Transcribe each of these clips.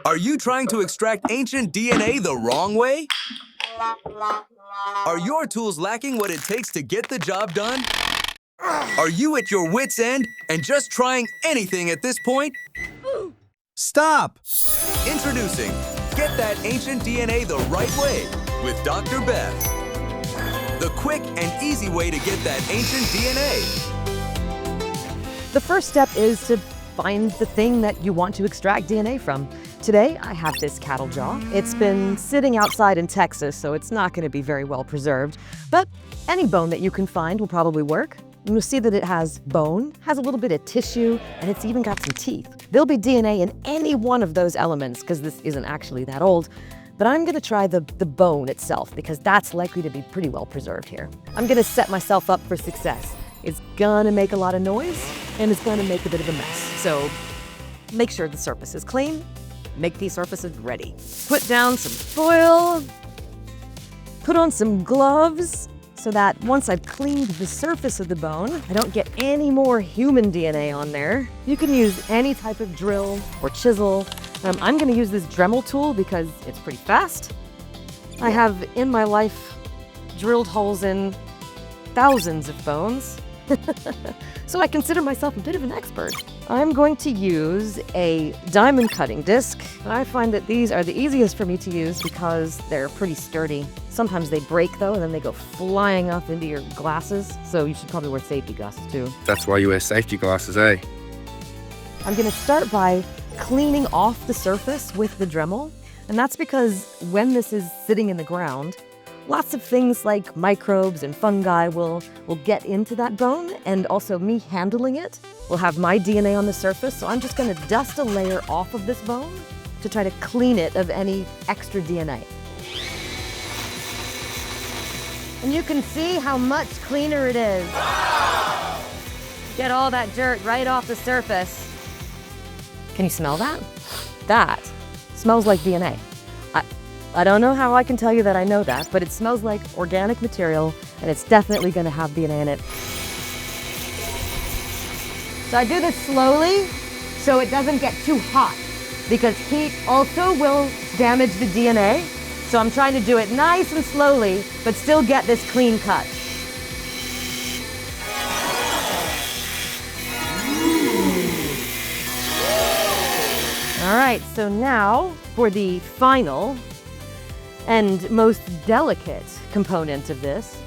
Are you trying to extract ancient DNA the wrong way? Are your tools lacking what it takes to get the job done? Are you at your wit's end and just trying anything at this point? Stop! Introducing Get That Ancient DNA the Right Way with Dr. Beth. The quick and easy way to get that ancient DNA. The first step is to find the thing that you want to extract DNA from. Today, I have this cattle jaw. It's been sitting outside in Texas, so it's not going to be very well preserved. But any bone that you can find will probably work. You'll see that it has bone, has a little bit of tissue, and it's even got some teeth. There'll be DNA in any one of those elements, because this isn't actually that old. But I'm going to try the bone itself, because that's likely to be pretty well preserved here. I'm going to set myself up for success. It's going to make a lot of noise, and it's going to make a bit of a mess. So make sure the surface is clean. Make these surfaces ready. Put down some foil. Put on some gloves so that once I've cleaned the surface of the bone, I don't get any more human DNA on there. You can use any type of drill or chisel. I'm going to use this Dremel tool because it's pretty fast. I have, in my life, drilled holes in thousands of bones. So I consider myself a bit of an expert. I'm going to use a diamond cutting disc. I find that these are the easiest for me to use because they're pretty sturdy. Sometimes they break though, and then they go flying up into your glasses. So you should probably wear safety glasses too. That's why you wear safety glasses, eh? I'm gonna start by cleaning off the surface with the Dremel. And that's because when this is sitting in the ground, lots of things like microbes and fungi will get into that bone, and also me handling it will have my DNA on the surface. So I'm just gonna dust a layer off of this bone to try to clean it of any extra DNA. And you can see how much cleaner it is. Get all that dirt right off the surface. Can you smell that? That smells like DNA. I don't know how I can tell you that I know that, but it smells like organic material, and it's definitely going to have DNA in it. So I do this slowly so it doesn't get too hot, because heat also will damage the DNA. So I'm trying to do it nice and slowly, but still get this clean cut. All right, so now for the final and most delicate component of this.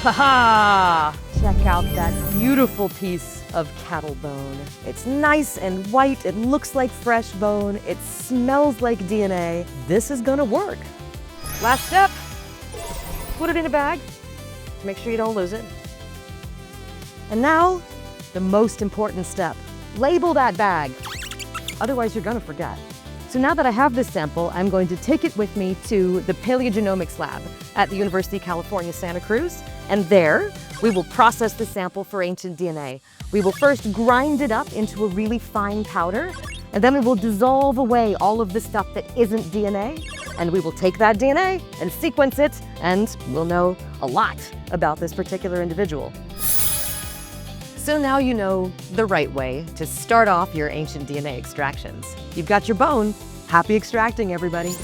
Ha-ha! Check out that beautiful piece of cattle bone. It's nice and white, it looks like fresh bone, it smells like DNA. This is gonna work. Last step, put it in a bag to make sure you don't lose it. And now, the most important step. Label that bag, otherwise you're gonna forget. So now that I have this sample, I'm going to take it with me to the paleogenomics lab at the University of California, Santa Cruz, and there we will process the sample for ancient DNA. We will first grind it up into a really fine powder, and then we will dissolve away all of the stuff that isn't DNA, and we will take that DNA and sequence it, and we'll know a lot about this particular individual. So now you know the right way to start off your ancient DNA extractions. You've got your bone. Happy extracting, everybody.